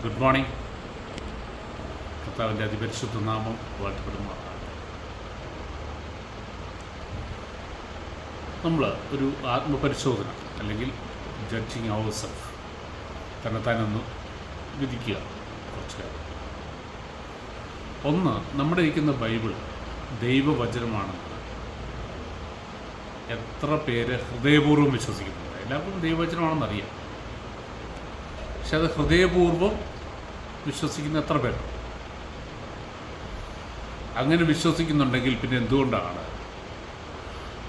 Good morning. കർത്താവിൻ്റെ അതിപരിശുദ്ധ നാമം വാഴ്ത്തപ്പെടുമാറാകട്ടെ. നമ്മൾ ഒരു ആത്മപരിശോധന അല്ലെങ്കിൽ ജഡ്ജിങ് അവർ സെൽഫ് തന്നെത്താനൊന്ന് വിധിക്കുക. കുറച്ച് കാര്യം ഒന്ന്, നമ്മുടെ ഇരിക്കുന്ന ബൈബിൾ ദൈവവചനമാണെന്ന് എത്ര പേര് ഹൃദയപൂർവ്വം വിശ്വസിക്കുന്നുണ്ട്? എല്ലാവർക്കും ദൈവവചനമാണെന്നറിയാം, പക്ഷെ അത് ഹൃദയപൂർവ്വം വിശ്വസിക്കുന്ന എത്ര പേരുണ്ട്? അങ്ങനെ വിശ്വസിക്കുന്നുണ്ടെങ്കിൽ പിന്നെ എന്തുകൊണ്ടാണ്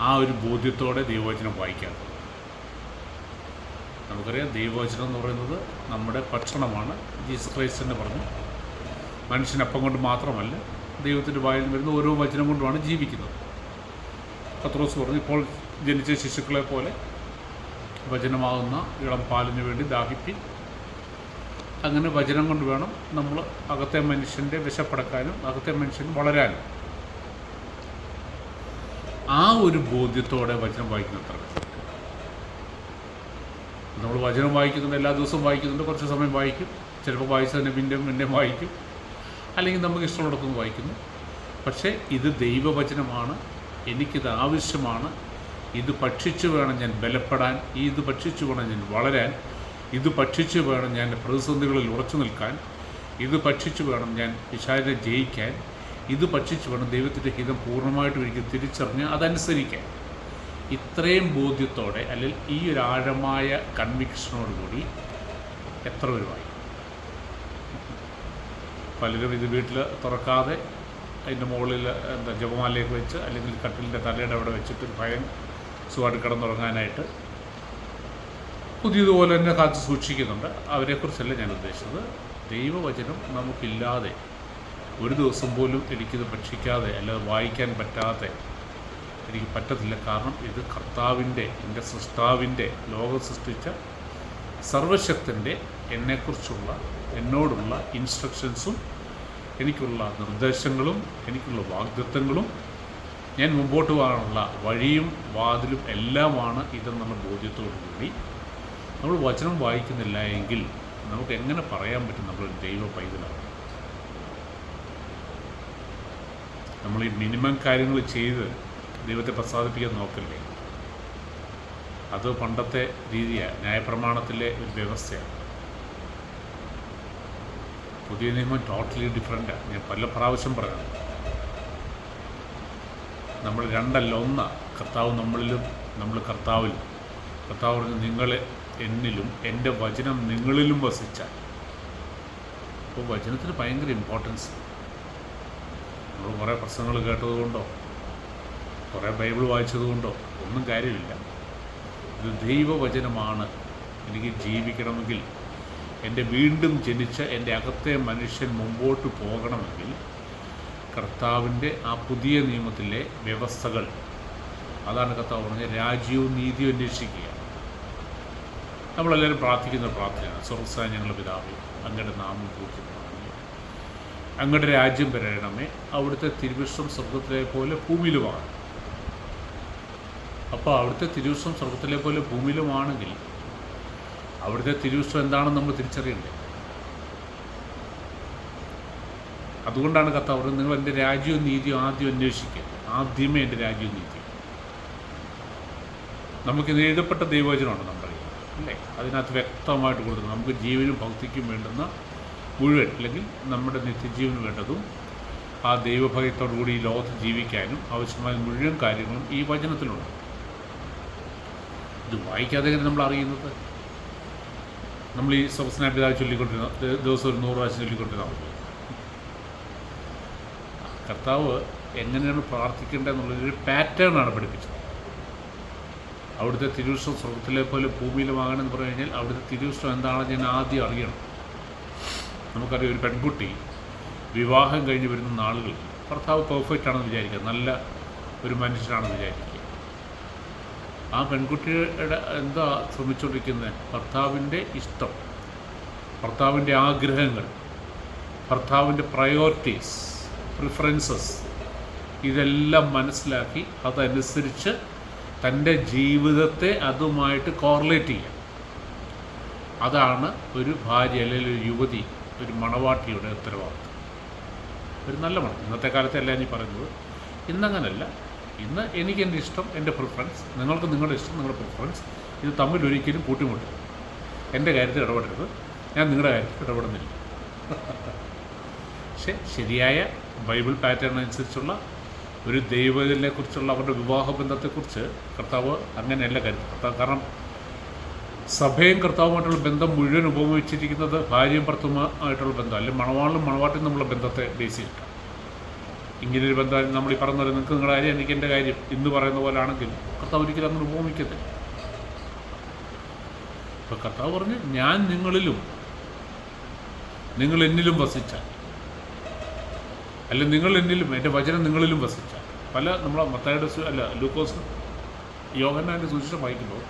ആ ഒരു ബോധ്യത്തോടെ ദൈവവചനം വായിക്കാത്തത്? നമുക്കറിയാം, ദൈവവചനം എന്ന് പറയുന്നത് നമ്മുടെ ഭക്ഷണമാണ്. ജീസസ് ക്രൈസ്റ്റ് തന്നെ പറഞ്ഞു, മനുഷ്യനപ്പം കൊണ്ട് മാത്രമല്ല ദൈവത്തിൻ്റെ വായിൽ നിന്ന് വരുന്ന ഓരോ വചനം കൊണ്ടുമാണ് ജീവിക്കുന്നത്. പത്രോസ് പറഞ്ഞു, ഇപ്പോൾ ജനിച്ച ശിശുക്കളെ പോലെ വചനമാകുന്ന ഇളം പാലിന് വേണ്ടി ദാഹിപ്പിൻ. അങ്ങനെ വചനം കൊണ്ട് വേണം നമ്മൾ അകത്തെ മനുഷ്യൻ്റെ വിശപ്പടക്കാനും അകത്തെ മനുഷ്യൻ വളരാനും. ആ ഒരു ബോധ്യത്തോടെ വചനം വായിക്കുന്ന എത്ര പേര്? നമ്മൾ വചനം വായിക്കുന്നുണ്ട്, എല്ലാ ദിവസവും വായിക്കുന്നുണ്ട്, കുറച്ച് സമയം വായിക്കും, ചിലപ്പോൾ വായിച്ചതിനെ പിന്നെയും വായിക്കും, അല്ലെങ്കിൽ നമുക്ക് ഇഷ്ടമുള്ളതൊന്നും വായിക്കുന്നു. പക്ഷേ ഇത് ദൈവവചനമാണ്, എനിക്കിത് ആവശ്യമാണ്, ഇത് ഭക്ഷിച്ച് വേണം ഞാൻ ബലപ്പെടാൻ, ഇത് ഭക്ഷിച്ച് വേണം ഞാൻ വളരാൻ, ഇത് ഭക്ഷിച്ച് വേണം ഞാൻ പ്രതിസന്ധികളിൽ ഉറച്ചു നിൽക്കാൻ, ഇത് ഭക്ഷിച്ച് വേണം ഞാൻ പിശാചിനെ ജയിക്കാൻ, ഇത് ഭക്ഷിച്ച് വേണം ദൈവത്തിൻ്റെ ഹിതം പൂർണ്ണമായിട്ടും എനിക്ക് തിരിച്ചറിഞ്ഞ് അതനുസരിക്കാൻ. ഇത്രയും ബോധ്യത്തോടെ അല്ലെങ്കിൽ ഈ ഒരു ആഴമായ കൺവിക്ഷനോടുകൂടി എത്ര പേരുമായി? പലരും ഇത് വീട്ടിൽ തുറക്കാതെ അതിൻ്റെ മുകളിൽ ജപമാലയൊക്കെ വെച്ച് അല്ലെങ്കിൽ കട്ടിലിൻ്റെ തലയുടെ അവിടെ വെച്ചിട്ട് ഭയം സുഖമായിട്ട് കിടന്നുറങ്ങാനായിട്ട് പുതിയതുപോലെ തന്നെ കാത്തു സൂക്ഷിക്കുന്നുണ്ട്. അവരെക്കുറിച്ചല്ല ഞാൻ ഉദ്ദേശിച്ചത്. ദൈവവചനം നമുക്കില്ലാതെ ഒരു ദിവസം പോലും എനിക്കിത് ഭക്ഷിക്കാതെ അല്ലാതെ വായിക്കാൻ പറ്റാതെ എനിക്ക് പറ്റത്തില്ല. കാരണം ഇത് കർത്താവിൻ്റെ, എൻ്റെ സൃഷ്ടാവിൻ്റെ, ലോകം സൃഷ്ടിച്ച സർവശക്തൻ്റെ എന്നെക്കുറിച്ചുള്ള, എന്നോടുള്ള ഇൻസ്ട്രക്ഷൻസും എനിക്കുള്ള നിർദ്ദേശങ്ങളും എനിക്കുള്ള വാഗ്ദത്തങ്ങളും ഞാൻ മുമ്പോട്ട് പോകാനുള്ള വഴിയും വാതിലും എല്ലാമാണ് ഇതെന്നുള്ള ബോധ്യത്തോടു കൂടി നമ്മൾ വചനം വായിക്കുന്നില്ല എങ്കിൽ നമുക്ക് എങ്ങനെ പറയാൻ പറ്റും നമ്മളൊരു ദൈവ പൈതലാണ്? നമ്മൾ ഈ മിനിമം കാര്യങ്ങൾ ചെയ്ത് ദൈവത്തെ പ്രസാദിപ്പിക്കാൻ നോക്കില്ലേ? അത് പണ്ടത്തെ രീതിയാണ്, ന്യായപ്രമാണത്തിലെ ഒരു വ്യവസ്ഥയാണ്. പുതിയ നിയമം ടോട്ടലി ഡിഫറെൻ്റാണ്. ഞാൻ പല പ്രാവശ്യം പറഞ്ഞു, നമ്മൾ രണ്ടല്ല ഒന്ന്. കർത്താവ് നമ്മളിലും നമ്മൾ കർത്താവിലും. കർത്താവ് പറഞ്ഞു, നിങ്ങളെ എന്നിലും എൻ്റെ വചനം നിങ്ങളിലും വസിച്ചാൽ. അപ്പോൾ വചനത്തിന് ഭയങ്കര ഇമ്പോർട്ടൻസ്. നമ്മൾ കുറേ പ്രസംഗങ്ങൾ കേട്ടതുകൊണ്ടോ കുറേ ബൈബിൾ വായിച്ചതുകൊണ്ടോ ഒന്നും കാര്യമില്ല. ഇത് ദൈവവചനമാണ്. എനിക്ക് ജീവിക്കണമെങ്കിൽ, എൻ്റെ വീണ്ടും ജനിച്ച എൻ്റെ അകത്തെ മനുഷ്യൻ മുമ്പോട്ട് പോകണമെങ്കിൽ കർത്താവിൻ്റെ ആ പുതിയ നിയമത്തിലെ വ്യവസ്ഥകൾ, അതാണ് കർത്താവ് പറഞ്ഞ രാജ്യവും നീതിയും അന്വേഷിക്കുക. നമ്മളെല്ലാവരും പ്രാർത്ഥിക്കുന്ന പ്രാർത്ഥനയാണ്, സ്വർഗ്ഗസ്ഥനായ ഞങ്ങളുടെ പിതാവേ, അങ്ങയുടെ നാമം പൂജിതമാകണമേ, അങ്ങയുടെ രാജ്യം വരണമേ, അവിടുത്തെ തിരുവിഷ്ടം സ്വർഗ്ഗത്തിലെ പോലെ ഭൂമിയിലുമാണ്. അപ്പോൾ അവിടുത്തെ തിരുവിഷ്ടം സ്വർഗ്ഗത്തിലെ പോലെ ഭൂമിയിലുമാണെങ്കിൽ അവിടുത്തെ തിരുവിഷ്ടം എന്താണെന്ന് നമ്മൾ തിരിച്ചറിയണ്ടേ? അതുകൊണ്ടാണ് കർത്താവ് പറയുന്നത്, നിങ്ങൾ എൻ്റെ രാജ്യവും നീതിയും ആദ്യം അന്വേഷിക്കുക. ആദ്യമേ എൻ്റെ രാജ്യവും നീതിയും. നമുക്കിത് എഴുതപ്പെട്ട ദൈവവചനമാണ് നമ്മൾ അല്ലേ? അതിനകത്ത് വ്യക്തമായിട്ട് കൊടുക്കുന്നത് നമുക്ക് ജീവനും ഭക്തിക്കും വേണ്ടുന്ന മുഴുവൻ, അല്ലെങ്കിൽ നമ്മുടെ നിത്യജീവന് വേണ്ടതും ആ ദൈവഭയത്തോടുകൂടി ഈ ലോകത്ത് ജീവിക്കാനും ആവശ്യമായ മുഴുവൻ കാര്യങ്ങളും ഈ വചനത്തിലുണ്ട്. ഇത് വായിക്കാതെ നമ്മൾ അറിയുന്നത്, നമ്മൾ ഈ സ്വർഗ്ഗസ്ഥനായ പിതാവേ ചൊല്ലിക്കൊണ്ടിരുന്ന ദിവസം ഒരു 100 പ്രാവശ്യം ചൊല്ലിക്കൊണ്ടിരുന്നാൽ മതി. കർത്താവ് എങ്ങനെയാണ് പ്രാർത്ഥിക്കേണ്ടതെന്നുള്ളൊരു പാറ്റേണാണ് പഠിപ്പിച്ചത്. അവിടുത്തെ തിരുവിഷ്ടം സ്വർഗ്ഗത്തിലെ പോലെ ഭൂമിയിലുമാകണമെന്ന് പറഞ്ഞു കഴിഞ്ഞാൽ അവിടുത്തെ തിരുവിഷ്ടം എന്താണെന്ന് ഞാൻ ആദ്യം അറിയണം. നമുക്കറിയാം, ഒരു പെൺകുട്ടി വിവാഹം കഴിഞ്ഞ് വരുന്ന നാളുകൾ ഭർത്താവ് പെർഫെക്റ്റ് ആണെന്ന് വിചാരിക്കുക, നല്ല ഒരു മനുഷ്യനാണെന്ന് വിചാരിക്കുക. ആ പെൺകുട്ടിയുടെ എന്താ ശ്രമിച്ചുകൊണ്ടിരിക്കുന്നത്? ഭർത്താവിൻ്റെ ഇഷ്ടം, ഭർത്താവിൻ്റെ ആഗ്രഹങ്ങൾ, ഭർത്താവിൻ്റെ പ്രയോറിറ്റീസ്, പ്രിഫറൻസസ്, ഇതെല്ലാം മനസ്സിലാക്കി അതനുസരിച്ച് തൻ്റെ ജീവിതത്തെ അതുമായിട്ട് കോറിലേറ്റ് ചെയ്യാം. അതാണ് ഒരു ഭാര്യ അല്ലെങ്കിൽ ഒരു യുവതി ഒരു മണവാട്ടിയുടെ ഉത്തരവാദിത്വം. ഒരു നല്ല മണം. ഇന്നത്തെ കാലത്തെ അല്ല ഞാൻ പറയുന്നത്, ഇന്നങ്ങനല്ല. ഇന്ന് എനിക്ക് എൻ്റെ ഇഷ്ടം, എൻ്റെ പ്രിഫറൻസ്, നിങ്ങൾക്ക് നിങ്ങളുടെ ഇഷ്ടം, നിങ്ങളുടെ പ്രിഫറൻസ്, ഇത് തമ്മിൽ ഒരിക്കലും കൂട്ടിമുട്ടില്ല. എൻ്റെ കാര്യത്തിൽ ഇടപെടരുത്, ഞാൻ നിങ്ങളുടെ കാര്യത്തിൽ ഇടപെടുന്നില്ല. പക്ഷേ ശരിയായ ബൈബിൾ പാറ്റേൺ അനുസരിച്ചുള്ള ഒരു ദൈവത്തിനെക്കുറിച്ചുള്ള അവരുടെ വിവാഹബന്ധത്തെക്കുറിച്ച് കർത്താവ് അങ്ങനെയല്ല കരുതുന്നത്. കാരണം സഭയും കർത്താവുമായിട്ടുള്ള ബന്ധം മുഴുവൻ ഉപയോഗിച്ചിരിക്കുന്നത് ഭാര്യയും ഭർത്തവുമായിട്ടുള്ള ബന്ധം, അല്ലെങ്കിൽ മണവാളിലും മണവാട്ടിയും തമ്മിലുള്ള ബന്ധത്തെ ബേസ് ചെയ്തിട്ടാണ്. ഇങ്ങനൊരു ബന്ധം നമ്മൾ ഈ പറഞ്ഞ പോലെ നിങ്ങൾക്ക് നിങ്ങളുടെ കാര്യം എനിക്ക് എൻ്റെ കാര്യം ഇന്ന് പറയുന്ന പോലെ ആണെങ്കിൽ കർത്താവ് ഒരിക്കലും അങ്ങനെ ഉപമിക്കത്തില്ല. അപ്പോൾ കർത്താവ് പറഞ്ഞ് ഞാൻ നിങ്ങളിലും നിങ്ങൾ എന്നിലും വസിച്ചാൽ, അല്ല നിങ്ങൾ എന്നിലും എൻ്റെ വചനം നിങ്ങളിലും വസിച്ചാൽ. പല നമ്മളെ മത്തായിയുടെ ലൂക്കോസ് യോഹന്നാൻ്റെ സുവിശേഷം വായിക്കുമ്പോൾ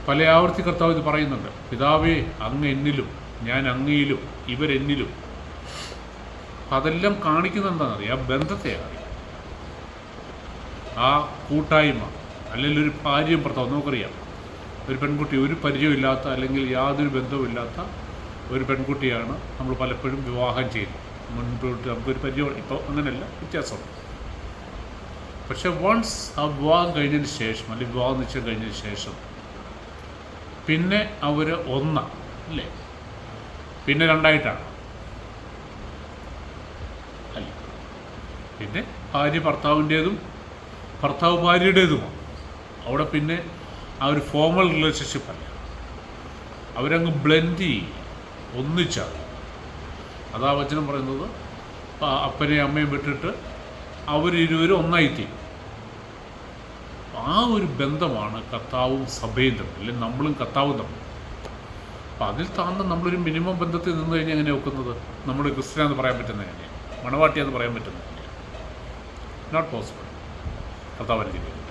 പല ആവർത്തി കർത്താവ് ഇത് പറയുന്നുണ്ട്. പിതാവേ അങ്ങ് എന്നിലും ഞാൻ അങ്ങയിലും ഇവരെന്നിലും. അതെല്ലാം കാണിക്കുന്നത് എന്താണെന്നറിയാം, ആ ബന്ധത്തെയാണ്, ആ കൂട്ടായ്മ. അല്ലെങ്കിൽ ഒരു ഭാര്യയും ഭർത്താവ്, നമുക്കറിയാം ഒരു പെൺകുട്ടി ഒരു പരിചയമില്ലാത്ത അല്ലെങ്കിൽ യാതൊരു ബന്ധവുമില്ലാത്ത ഒരു പെൺകുട്ടിയാണ് നമ്മൾ പലപ്പോഴും വിവാഹം ചെയ്യുന്നത്. മുൻപോട്ട് നമുക്കൊരു പരിചയം, ഇപ്പോൾ അങ്ങനെയല്ല, വ്യത്യാസമുണ്ട്. പക്ഷെ വൺസ് ആ വിവാഹം കഴിഞ്ഞതിന് ശേഷം അല്ലെങ്കിൽ വിവാഹ നിശ്ചയം കഴിഞ്ഞതിന് ശേഷം പിന്നെ അവർ ഒന്നാണ്, അല്ലേ? പിന്നെ രണ്ടായിട്ടാണ്, അല്ല? പിന്നെ ഭാര്യ ഭർത്താവിൻ്റേതും ഭർത്താവ് ഭാര്യയുടേതുമാണ്. അവിടെ പിന്നെ ആ ഒരു ഫോർമൽ റിലേഷൻഷിപ്പല്ല, അവരങ്ങ് ബ്ലെൻഡ് ചെയ്യും, ഒന്നിച്ചാണ്. അതാ വചനം പറയുന്നത്, അപ്പനെയും അമ്മയും വിട്ടിട്ട് അവരിരുവരും ഒന്നായിത്തീരും. ആ ഒരു ബന്ധമാണ് കർത്താവും സഭയും തമ്മിൽ, അല്ലെങ്കിൽ നമ്മളും കർത്താവും തമ്മിൽ. അപ്പം അതിൽ താഴ്ന്ന് നമ്മളൊരു മിനിമം ബന്ധത്തിൽ നിന്ന് കഴിഞ്ഞാൽ എങ്ങനെ വെക്കുന്നത്? നമ്മൾ ക്രിസ്ത്യനാന്ന് പറയാൻ പറ്റുന്നത് എങ്ങനെയാണ്? മണവാട്ടിയാന്ന് പറയാൻ പറ്റുന്നത് എങ്ങനെയാണ്? Not possible. കർത്താവ് അനുഗ്രഹിക്കട്ടെ.